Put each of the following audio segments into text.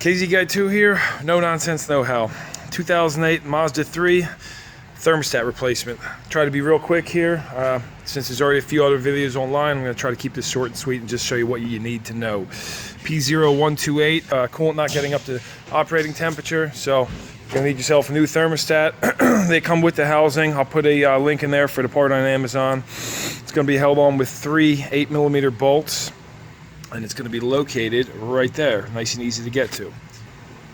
KZ Guy 2 here, No Nonsense Know-How. 2008 Mazda 3 thermostat replacement. Try to be real quick here. Since there's already a few other videos online, I'm going to try to keep this short and sweet and just show you what you need to know. P0128, coolant not getting up to operating temperature, so you're going to need yourself a new thermostat. They come with the housing. I'll put a link in there for the part on Amazon. It's going to be held on with 3 8mm bolts. And it's going to be located right there, nice and easy to get to.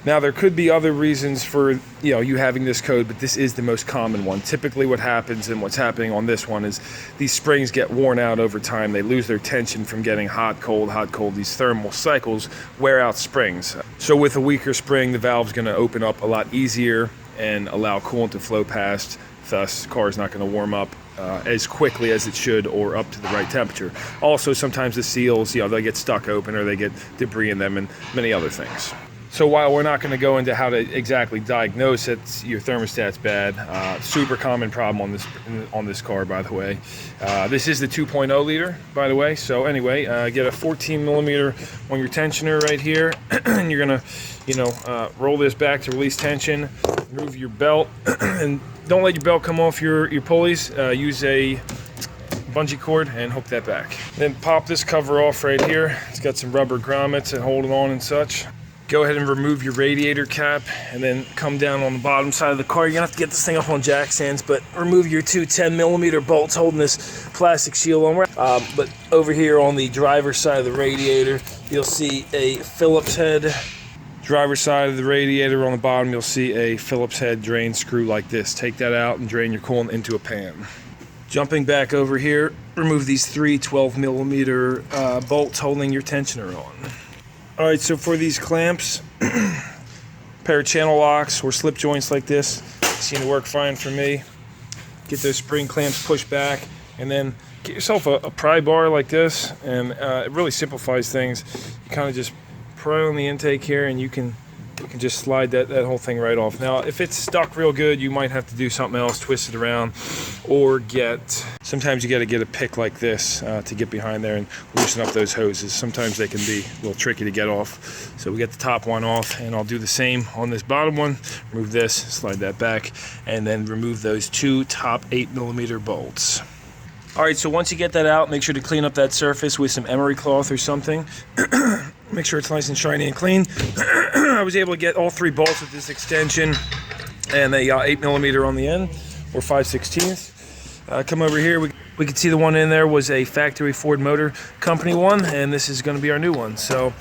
Now there could be other reasons for you having this code, but this is the most common one. Typically what happens, and what's happening on this one, is these springs get worn out over time. They lose their tension from getting hot, cold, hot, cold. These thermal cycles wear out springs. So with a weaker spring, the valve's going to open up a lot easier and allow coolant to flow past. Thus, the car is not going to warm up as quickly as it should or up to the right temperature. Also, sometimes the seals, they get stuck open or they get debris in them and many other things. So while we're not going to go into how to exactly diagnose that your thermostat's bad, super common problem on this car, by the way. This is the 2.0 liter, by the way. So anyway, get a 14mm on your tensioner right here, and you're going to, roll this back to release tension, remove your belt, and don't let your belt come off your pulleys. Use a bungee cord and hook that back. Then pop this cover off right here. It's got some rubber grommets that hold it on and such. Go ahead and remove your radiator cap and then come down on the bottom side of the car. You're gonna have to get this thing up on jack stands, but remove your two 10mm bolts holding this plastic shield on. But over here on the driver's side of the radiator, you'll see a Phillips head. Driver's side of the radiator on the bottom, you'll see a Phillips head drain screw like this. Take that out and drain your coolant into a pan. Jumping back over here, remove these 3 12mm bolts holding your tensioner on. Alright, so for these clamps, pair of channel locks or slip joints like this seem to work fine for me. Get those spring clamps pushed back, and then get yourself a pry bar like this, and it really simplifies things. You kind of just pry on the intake here, and you can just slide that whole thing right off. Now, if it's stuck real good, you might have to do something else, twist it around, or sometimes you got to get a pick like this to get behind there and loosen up those hoses. Sometimes they can be a little tricky to get off. So we get the top one off, and I'll do the same on this bottom one. Remove this, slide that back, and then remove those 2 top 8mm bolts. Alright, so once you get that out, make sure to clean up that surface with some emery cloth or something. Make sure it's nice and shiny and clean. I was able to get all 3 bolts with this extension and a 8mm on the end, or 5/16. Come over here, we can see the one in there was a factory Ford Motor Company one, and this is going to be our new one. So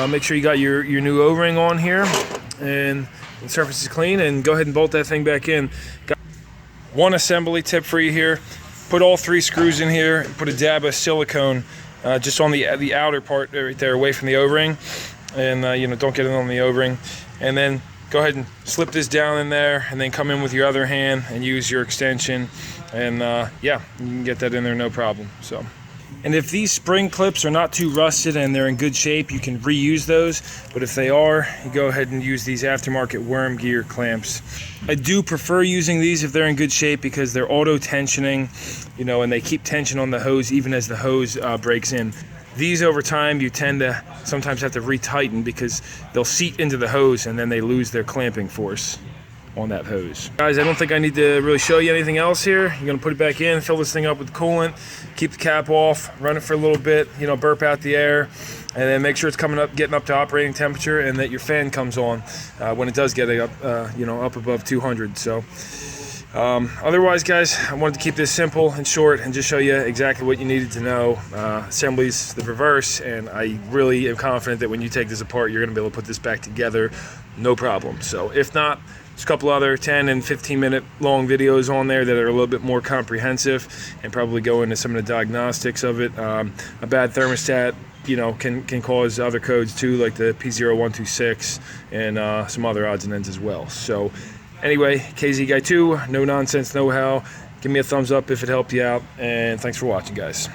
make sure you got your new O-ring on here, and the surface is clean, and go ahead and bolt that thing back in. Got one assembly tip for you here. Put all 3 screws in here, and put a dab of silicone just on the outer part right there, away from the O-ring, and don't get it on the O-ring. And then go ahead and slip this down in there, and then come in with your other hand and use your extension, and you can get that in there no problem. So, and if these spring clips are not too rusted and they're in good shape, you can reuse those. But if they are, you go ahead and use these aftermarket worm gear clamps. I do prefer using these if they're in good shape, because they're auto tensioning, and they keep tension on the hose even as the hose breaks in. These over time, you tend to sometimes have to retighten because they'll seat into the hose and then they lose their clamping force on that hose. Guys, I don't think I need to really show you anything else here. You're gonna put it back in, fill this thing up with coolant, keep the cap off, run it for a little bit, burp out the air, and then make sure it's getting up to operating temperature, and that your fan comes on when it does get up, up above 200. So, otherwise, guys, I wanted to keep this simple and short and just show you exactly what you needed to know. Assembly's the reverse, and I really am confident that when you take this apart, you're gonna be able to put this back together, no problem. So, if not, there's a couple other 10 and 15-minute long videos on there that are a little bit more comprehensive and probably go into some of the diagnostics of it. A bad thermostat, can cause other codes too, like the p0126 and some other odds and ends as well. So anyway, KZ Guy 2, No Nonsense Know-How. Give me a thumbs up if it helped you out, and thanks for watching, guys.